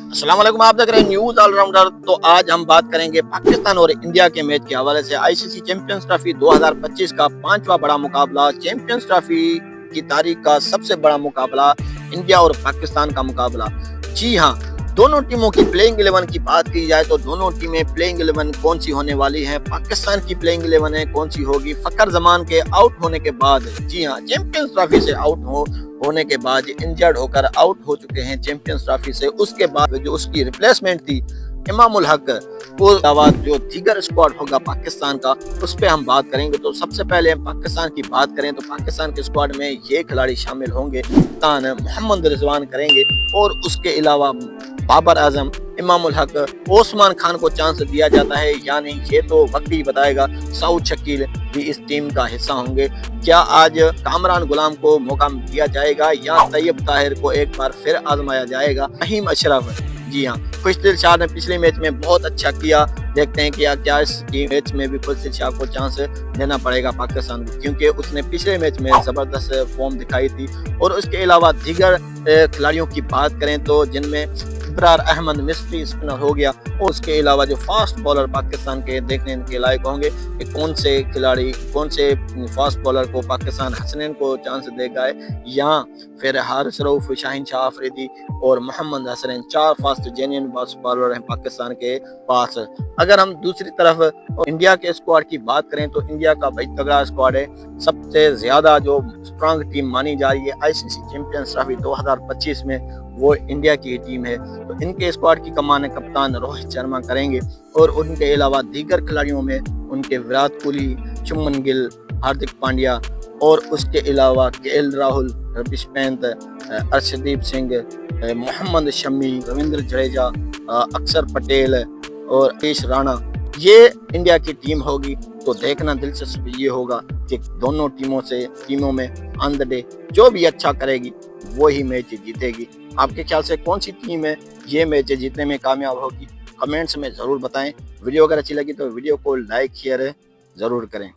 अस्सलाम वालेकुम, आप देख रहे हैं न्यूज ऑलराउंडर। तो आज हम बात करेंगे पाकिस्तान और इंडिया के मैच के हवाले से। आईसीसी चैंपियंस ट्रॉफी 2025 का पांचवा बड़ा मुकाबला, चैंपियंस ट्रॉफी की तारीख का सबसे बड़ा मुकाबला, इंडिया और पाकिस्तान का मुकाबला। जी हाँ, दोनों टीमों की प्लेइंग 11 की बात की जाए तो दोनों टीमें प्लेइंग 11 कौन सी होने वाली है, पाकिस्तान की प्लेइंग 11 है कौन सी होगी फखर जमान के आउट होने के बाद। जी हाँ, चैंपियंस ट्रॉफी से आउट होने के बाद इंजर्ड होकर आउट हो चुके हैं चैंपियंस ट्रॉफी से। उसके बाद जो उसकी रिप्लेसमेंट थी इमामुल हक, वो बाद जो दीगर स्क्वाड होगा पाकिस्तान का, उस पर हम बात करेंगे। तो सबसे पहले हम पाकिस्तान की बात करें तो पाकिस्तान के स्क्वाड में ये खिलाड़ी शामिल होंगे। कप्तान मोहम्मद रिजवान करेंगे और उसके अलावा बाबर आजम, इमामुल हक, ओस्मान खान को चांस दिया जाता है या नहीं ये तो वक्त ही बताएगा। सऊद शकील भी इस टीम का हिस्सा होंगे। क्या आज कामरान गुलाम को मौका दिया जाएगा या तैयब ताहिर को एक बार फिर आजमाया जाएगा? फहीम अशरफ, जी हाँ, खुशदिल शाह ने पिछले मैच में बहुत अच्छा किया। देखते हैं कि क्या इस मैच में भी खुशदिल शाह को चांस देना पड़ेगा पाकिस्तान को, क्योंकि उसने पिछले मैच में जबरदस्त फॉर्म दिखाई थी। और उसके अलावा दीगर खिलाड़ियों की बात करें तो जिनमें इब्रार अहमद मिस्री स्पिनर हो गया, और उसके अलावा जो फास्ट बॉलर पाकिस्तान के देखने के लायक होंगे कि कौन से खिलाड़ी, कौन से फास्ट बॉलर को पाकिस्तान हसनैन को चांस देगा या फिर हारिस रऊफ, शाहीन शाह अफरीदी और मोहम्मद हसनैन, चार फास्ट जेन्युइन फास्ट बॉलर हैं पाकिस्तान के पास। अगर हम दूसरी तरफ इंडिया के स्क्वाड की बात करें तो इंडिया का भाई तगड़ा स्क्वाड है। सबसे ज्यादा जो स्ट्रांग टीम मानी जा रही है आईसीसी चैंपियंस ट्रॉफी 2025 में, वो इंडिया की टीम है। तो इनके स्क्वाड की कमान कप्तान रोहित शर्मा करेंगे और उनके अलावा दीगर खिलाड़ियों में उनके विराट कोहली, शुभमन गिल, हार्दिक पांड्या और उसके अलावा केएल राहुल, ऋषभ पंत, अर्शदीप सिंह, मोहम्मद शमी, रविंद्र जडेजा, अक्षर पटेल और आशीष राणा, ये इंडिया की टीम होगी। तो देखना दिलचस्प ये होगा कि दोनों टीमों में ऑन द डे जो भी अच्छा करेगी वो ही मैच जीतेगी। आपके ख्याल से कौन सी टीम है ये मैच जीतने में कामयाब होगी? कमेंट्स में ज़रूर बताएं। वीडियो अगर अच्छी लगी तो वीडियो को लाइक शेयर ज़रूर करें।